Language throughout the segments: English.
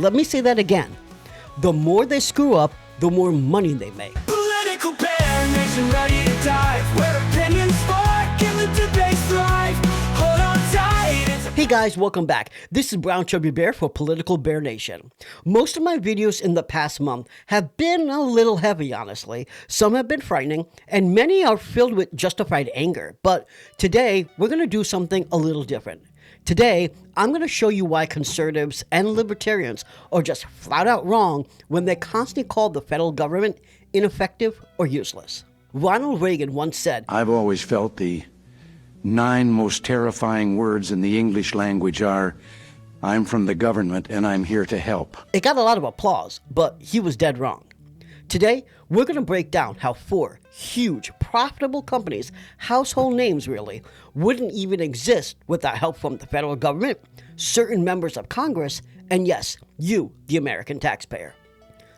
Let me say that again. The more they screw up, the more money they make. Political bear nation ready to dive, where opinions spark and the debates thrive. Hold on tight. Hey guys, welcome back. This is Brown Chubby Bear for Political Bear Nation. Most of my videos in the past month have been a little heavy, honestly. Some have been frightening, and many are filled with justified anger. But today, we're going to do something a little different. Today, I'm going to show you why conservatives and libertarians are just flat out wrong when they constantly call the federal government ineffective or useless. Ronald Reagan once said, I've always felt the 9 most terrifying words in the English language are, I'm from the government and I'm here to help. It got a lot of applause, but he was dead wrong. Today, we're going to break down how 4 huge, profitable companies, household names really, wouldn't even exist without help from the federal government, certain members of Congress, and yes, you, the American taxpayer.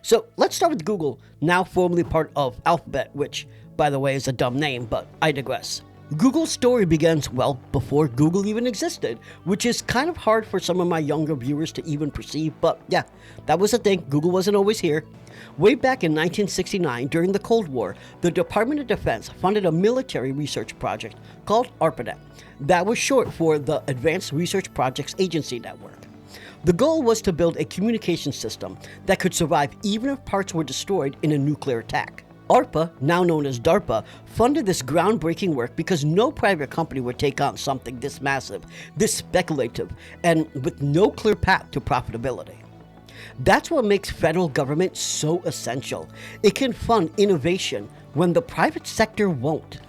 So let's start with Google, now formerly part of Alphabet, which, by the way, is a dumb name, but I digress. Google's story begins, well, before Google even existed, which is kind of hard for some of my younger viewers to even perceive, but yeah, that was the thing. Google wasn't always here. Way back in 1969, during the Cold War, the Department of Defense funded a military research project called ARPANET. That was short for the Advanced Research Projects Agency Network. The goal was to build a communication system that could survive even if parts were destroyed in a nuclear attack. ARPA, now known as DARPA, funded this groundbreaking work because no private company would take on something this massive, this speculative, and with no clear path to profitability. That's what makes federal government so essential. It can fund innovation when the private sector won't.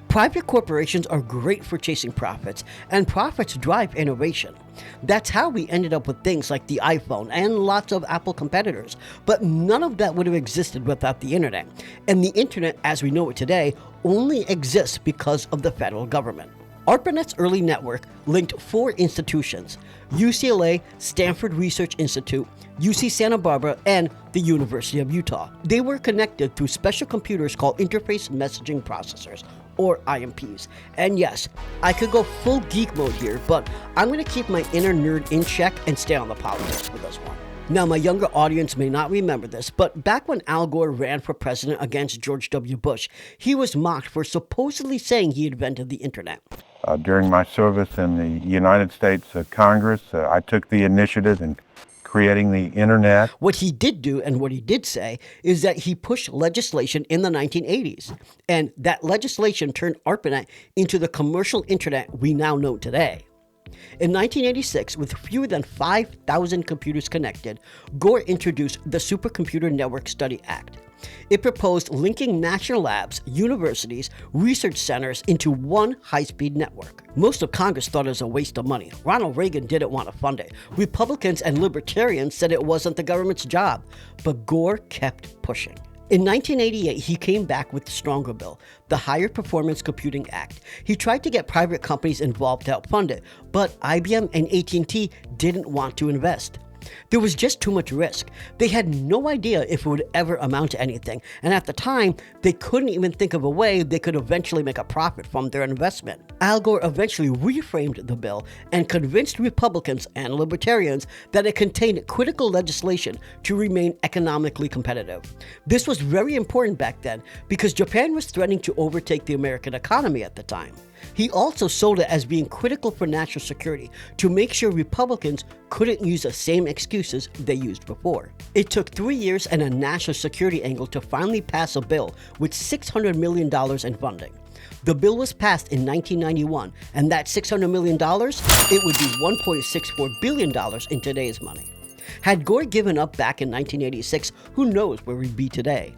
Private corporations are great for chasing profits, and profits drive innovation. That's how we ended up with things like the iPhone and lots of Apple competitors, but none of that would have existed without the internet. And the internet, as we know it today, only exists because of the federal government. ARPANET's early network linked 4 institutions: UCLA, Stanford Research Institute, UC Santa Barbara, and the University of Utah. They were connected through special computers called Interface Messaging Processors, or IMPs. And yes, I could go full geek mode here, but I'm going to keep my inner nerd in check and stay on the politics for this one. Now, my younger audience may not remember this, but back when Al Gore ran for president against George W. Bush, he was mocked for supposedly saying he invented the internet. During my service in the United States Congress, I took the initiative in creating the internet. What he did do and what he did say is that he pushed legislation in the 1980s, and that legislation turned ARPANET into the commercial internet we now know today. In 1986, with fewer than 5,000 computers connected, Gore introduced the Supercomputer Network Study Act. It proposed linking national labs, universities, research centers into one high-speed network. Most of Congress thought it was a waste of money. Ronald Reagan didn't want to fund it. Republicans and libertarians said it wasn't the government's job, but Gore kept pushing. In 1988, he came back with the stronger bill, the Higher Performance Computing Act. He tried to get private companies involved to help fund it, but IBM and AT&T didn't want to invest. There was just too much risk. They had no idea if it would ever amount to anything, and at the time, they couldn't even think of a way they could eventually make a profit from their investment. Al Gore eventually reframed the bill and convinced Republicans and libertarians that it contained critical legislation to remain economically competitive. This was very important back then because Japan was threatening to overtake the American economy at the time. He also sold it as being critical for national security to make sure Republicans couldn't use the same excuses they used before. It took 3 years and a national security angle to finally pass a bill with $600 million in funding. The bill was passed in 1991, and that $600 million, it would be $1.64 billion in today's money. Had Gore given up back in 1986, who knows where we'd be today?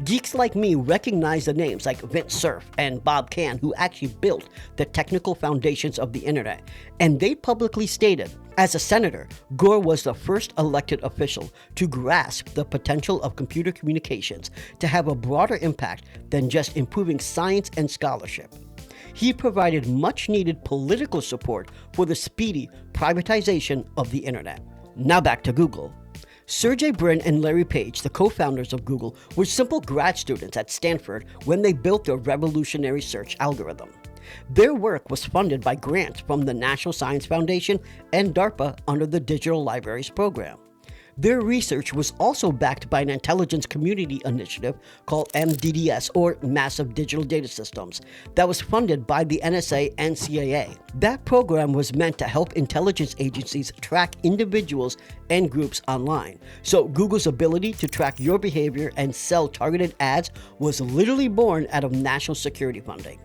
Geeks like me recognize the names like Vint Cerf and Bob Kahn, who actually built the technical foundations of the internet, and they publicly stated, as a senator, Gore was the first elected official to grasp the potential of computer communications to have a broader impact than just improving science and scholarship. He provided much-needed political support for the speedy privatization of the internet. Now back to Google. Sergey Brin and Larry Page, the co-founders of Google, were simple grad students at Stanford when they built their revolutionary search algorithm. Their work was funded by grants from the National Science Foundation and DARPA under the Digital Libraries program. Their research was also backed by an intelligence community initiative called MDDS, or Massive Digital Data Systems, that was funded by the NSA and CIA. That program was meant to help intelligence agencies track individuals and groups online. So Google's ability to track your behavior and sell targeted ads was literally born out of national security funding.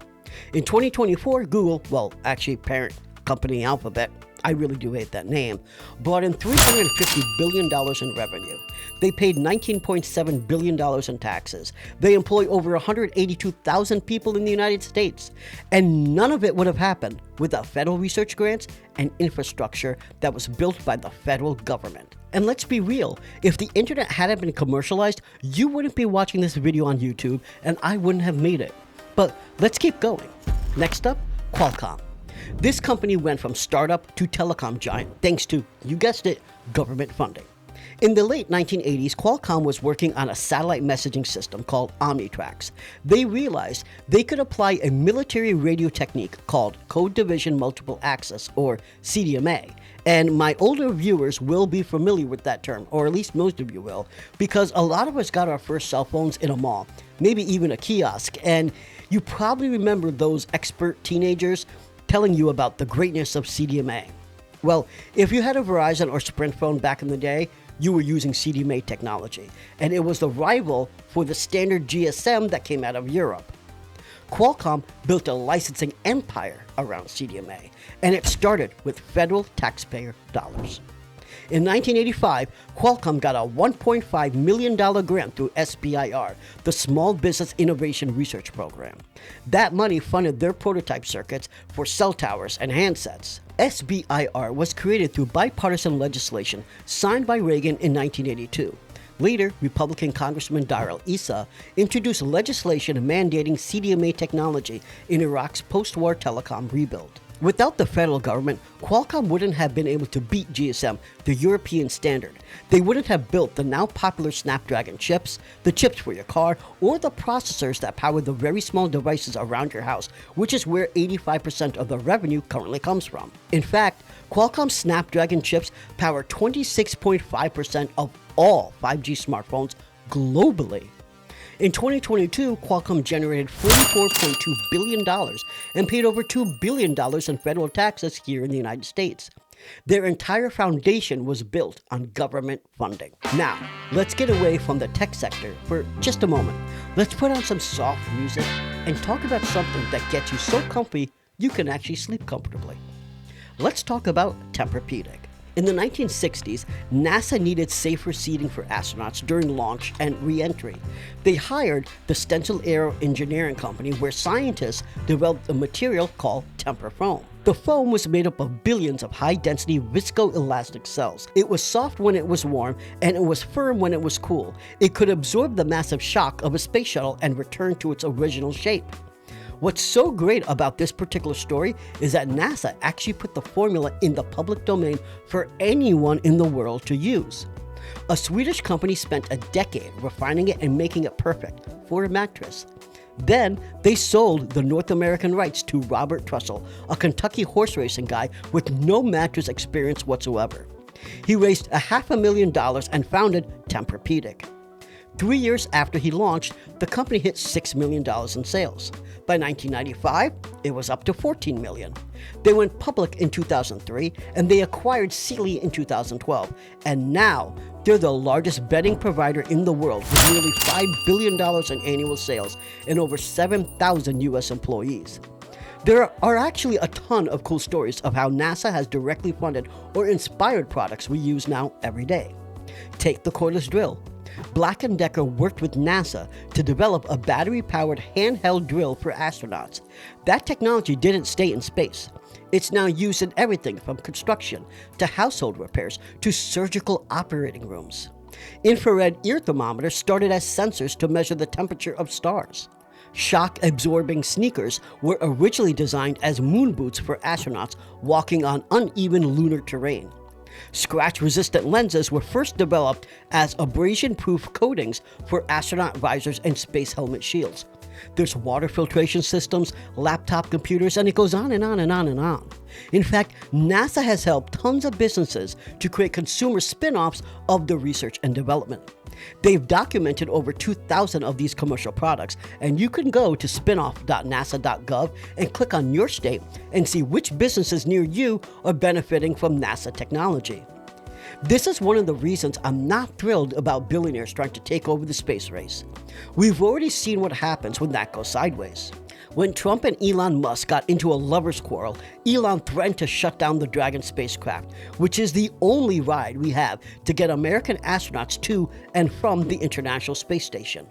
In 2024, Google, well, actually parent company Alphabet, I really do hate that name, brought in $350 billion in revenue. They paid $19.7 billion in taxes. They employ over 182,000 people in the United States. And none of it would have happened without federal research grants and infrastructure that was built by the federal government. And let's be real, if the internet hadn't been commercialized, you wouldn't be watching this video on YouTube, and I wouldn't have made it. But let's keep going. Next up, Qualcomm. This company went from startup to telecom giant thanks to, you guessed it, government funding. In the late 1980s, Qualcomm was working on a satellite messaging system called Omnitrax. They realized they could apply a military radio technique called Code Division Multiple Access, or CDMA. And my older viewers will be familiar with that term, or at least most of you will, because a lot of us got our first cell phones in a mall, maybe even a kiosk, and you probably remember those expert teenagers telling you about the greatness of CDMA. Well, if you had a Verizon or Sprint phone back in the day, you were using CDMA technology, and it was the rival for the standard GSM that came out of Europe. Qualcomm built a licensing empire around CDMA, and it started with federal taxpayer dollars. In 1985, Qualcomm got a $1.5 million grant through SBIR, the Small Business Innovation Research Program. That money funded their prototype circuits for cell towers and handsets. SBIR was created through bipartisan legislation signed by Reagan in 1982. Later, Republican Congressman Darrell Issa introduced legislation mandating CDMA technology in Iraq's post-war telecom rebuild. Without the federal government, Qualcomm wouldn't have been able to beat GSM, the European standard. They wouldn't have built the now popular Snapdragon chips, the chips for your car, or the processors that power the very small devices around your house, which is where 85% of the revenue currently comes from. In fact, Qualcomm's Snapdragon chips power 26.5% of all 5G smartphones globally. In 2022, Qualcomm generated $44.2 billion and paid over $2 billion in federal taxes here in the United States. Their entire foundation was built on government funding. Now, let's get away from the tech sector for just a moment. Let's put on some soft music and talk about something that gets you so comfy you can actually sleep comfortably. Let's talk about Tempur-Pedic. In the 1960s, NASA needed safer seating for astronauts during launch and re-entry. They hired the Stencil Aero Engineering Company, where scientists developed a material called Tempur foam. The foam was made up of billions of high-density viscoelastic cells. It was soft when it was warm, and it was firm when it was cool. It could absorb the massive shock of a space shuttle and return to its original shape. What's so great about this particular story is that NASA actually put the formula in the public domain for anyone in the world to use. A Swedish company spent a decade refining it and making it perfect for a mattress. Then they sold the North American rights to Robert Trussell, a Kentucky horse racing guy with no mattress experience whatsoever. He raised $500,000 and founded Tempur-Pedic. 3 years after he launched, the company hit $6 million in sales. By 1995, it was up to $14 million. They went public in 2003, and they acquired Sealy in 2012. And now, they're the largest bedding provider in the world with nearly $5 billion in annual sales and over 7,000 U.S. employees. There are actually a ton of cool stories of how NASA has directly funded or inspired products we use now every day. Take the cordless drill. Black & Decker worked with NASA to develop a battery-powered handheld drill for astronauts. That technology didn't stay in space. It's now used in everything from construction to household repairs to surgical operating rooms. Infrared ear thermometers started as sensors to measure the temperature of stars. Shock-absorbing sneakers were originally designed as moon boots for astronauts walking on uneven lunar terrain. Scratch-resistant lenses were first developed as abrasion-proof coatings for astronaut visors and space helmet shields. There's water filtration systems, laptop computers, and it goes on and on and on and on. In fact, NASA has helped tons of businesses to create consumer spin-offs of the research and development. They've documented over 2,000 of these commercial products, and you can go to spinoff.nasa.gov and click on your state and see which businesses near you are benefiting from NASA technology. This is one of the reasons I'm not thrilled about billionaires trying to take over the space race. We've already seen what happens when that goes sideways. When Trump and Elon Musk got into a lover's quarrel, Elon threatened to shut down the Dragon spacecraft, which is the only ride we have to get American astronauts to and from the International Space Station.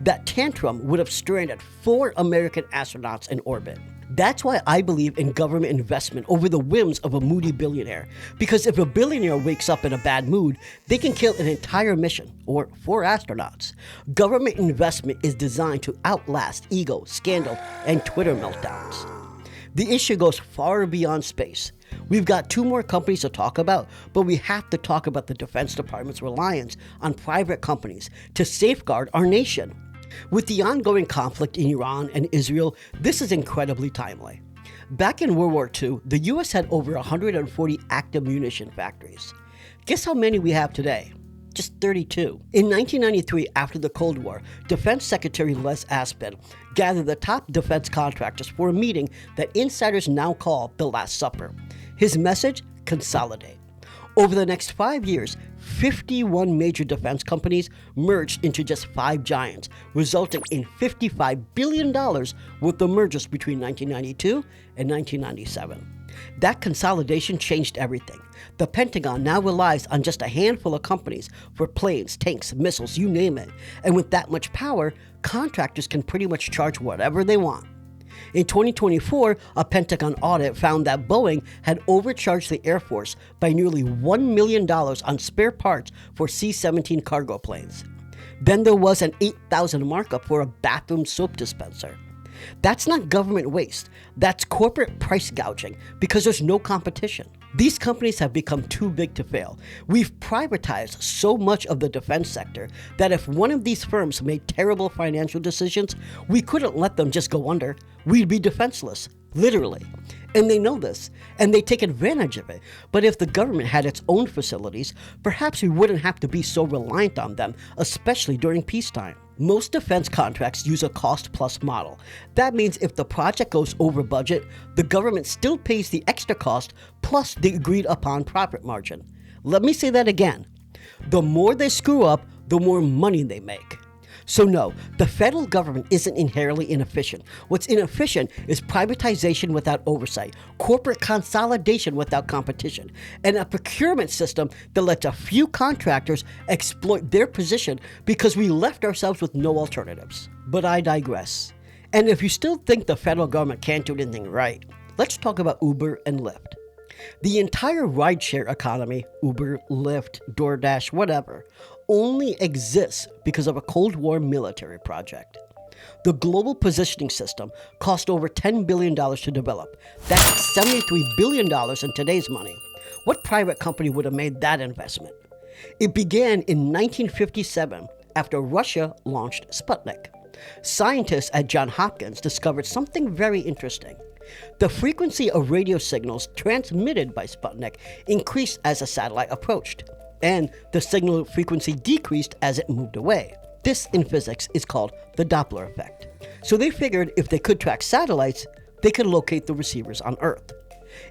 That tantrum would have stranded 4 American astronauts in orbit. That's why I believe in government investment over the whims of a moody billionaire. Because if a billionaire wakes up in a bad mood, they can kill an entire mission, or 4 astronauts. Government investment is designed to outlast ego, scandal, and Twitter meltdowns. The issue goes far beyond space. We've got 2 more companies to talk about, but we have to talk about the Defense Department's reliance on private companies to safeguard our nation. With the ongoing conflict in Iran and Israel, this is incredibly timely. Back in World War II, the US had over 140 active munition factories. Guess how many we have today? Just 32. In 1993, after the Cold War, Defense Secretary Les Aspin gathered the top defense contractors for a meeting that insiders now call the Last Supper. His message? Consolidate. Over the next 5 years, 51 major defense companies merged into just 5 giants, resulting in $55 billion worth of mergers between 1992 and 1997. That consolidation changed everything. The Pentagon now relies on just a handful of companies for planes, tanks, missiles, you name it. And with that much power, contractors can pretty much charge whatever they want. In 2024, a Pentagon audit found that Boeing had overcharged the Air Force by nearly $1 million on spare parts for C-17 cargo planes. Then there was an $8,000 markup for a bathroom soap dispenser. That's not government waste, that's corporate price gouging because there's no competition. These companies have become too big to fail. We've privatized so much of the defense sector that if one of these firms made terrible financial decisions, we couldn't let them just go under. We'd be defenseless, literally. And they know this, and they take advantage of it. But if the government had its own facilities, perhaps we wouldn't have to be so reliant on them, especially during peacetime. Most defense contracts use a cost-plus model. That means if the project goes over budget, the government still pays the extra cost plus the agreed-upon profit margin. Let me say that again. The more they screw up, the more money they make. So no, the federal government isn't inherently inefficient. What's inefficient is privatization without oversight, corporate consolidation without competition, and a procurement system that lets a few contractors exploit their position because we left ourselves with no alternatives. But I digress. And if you still think the federal government can't do anything right, let's talk about Uber and Lyft. The entire rideshare economy, Uber, Lyft, Doordash, whatever, only exists because of a Cold War military project. The global positioning system cost over $10 billion to develop. That's $73 billion in today's money. What private company would have made that investment? It began in 1957 after Russia launched Sputnik. Scientists at Johns Hopkins discovered something very interesting. The frequency of radio signals transmitted by Sputnik increased as the satellite approached, and the signal frequency decreased as it moved away. This, in physics, is called the Doppler effect. So they figured if they could track satellites, they could locate the receivers on Earth.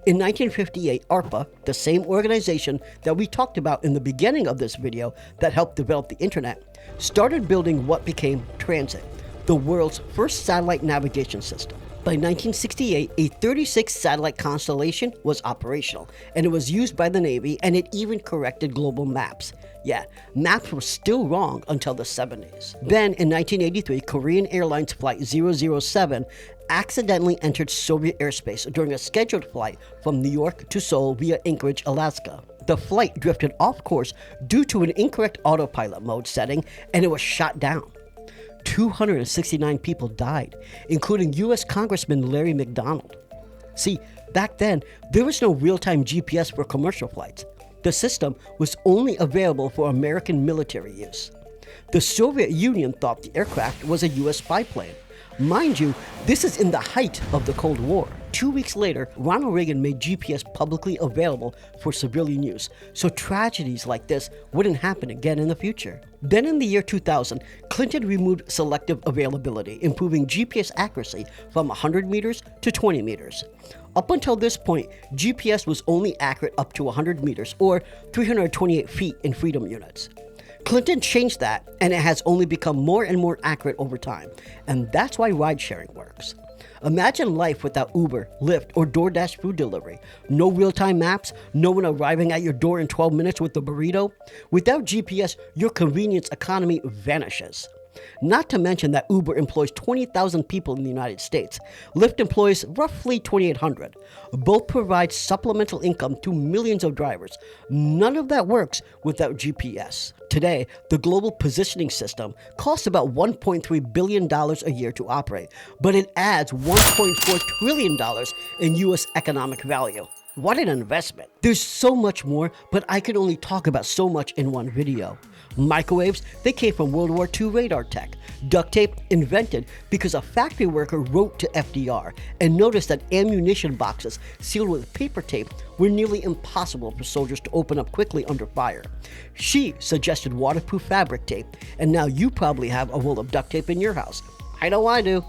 In 1958, ARPA, the same organization that we talked about in the beginning of this video that helped develop the internet, started building what became Transit, the world's first satellite navigation system. By 1968, a 36-satellite constellation was operational, and it was used by the Navy, and it even corrected global maps. Yeah, maps were still wrong until the 70s. Then, in 1983, Korean Airlines Flight 007 accidentally entered Soviet airspace during a scheduled flight from New York to Seoul via Anchorage, Alaska. The flight drifted off course due to an incorrect autopilot mode setting, and it was shot down. 269 people died, including U.S. Congressman Larry McDonald. See, back then, there was no real-time GPS for commercial flights. The system was only available for American military use. The Soviet Union thought the aircraft was a U.S. spy plane. Mind you, this is in the height of the Cold War. 2 weeks later, Ronald Reagan made GPS publicly available for civilian use, so tragedies like this wouldn't happen again in the future. Then in the year 2000, Clinton removed selective availability, improving GPS accuracy from 100 meters to 20 meters. Up until this point, GPS was only accurate up to 100 meters, or 328 feet in freedom units. Clinton changed that, and it has only become more and more accurate over time, and that's why ride-sharing works. Imagine life without Uber, Lyft, or Doordash food delivery. No real-time maps, no one arriving at your door in 12 minutes with a burrito. Without GPS, your convenience economy vanishes. Not to mention that Uber employs 20,000 people in the United States. Lyft employs roughly 2,800. Both provide supplemental income to millions of drivers. None of that works without GPS. Today, the global positioning system costs about $1.3 billion a year to operate, but it adds $1.4 trillion in U.S. economic value. What an investment. There's so much more, but I can only talk about so much in one video. Microwaves, they came from World War II radar tech. Duct tape, invented because a factory worker wrote to FDR and noticed that ammunition boxes sealed with paper tape were nearly impossible for soldiers to open up quickly under fire. She suggested waterproof fabric tape, and now you probably have a roll of duct tape in your house. I know I do.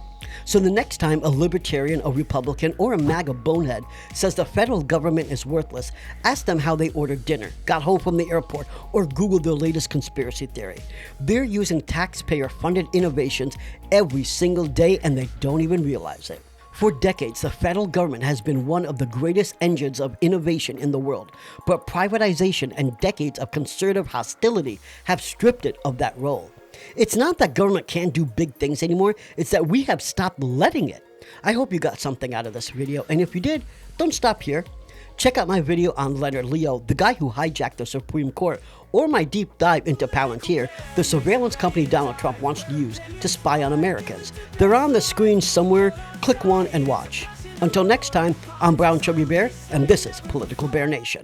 So the next time a libertarian, a Republican, or a MAGA bonehead says the federal government is worthless, ask them how they ordered dinner, got home from the airport, or Googled their latest conspiracy theory. They're using taxpayer-funded innovations every single day, and they don't even realize it. For decades, the federal government has been one of the greatest engines of innovation in the world, but privatization and decades of conservative hostility have stripped it of that role. It's not that government can't do big things anymore, it's that we have stopped letting it. I hope you got something out of this video, and if you did, don't stop here. Check out my video on Leonard Leo, the guy who hijacked the Supreme Court, or my deep dive into Palantir, the surveillance company Donald Trump wants to use to spy on Americans. They're on the screen somewhere. Click one and watch. Until next time, I'm Brown Chubby Bear, and this is Political Bear Nation.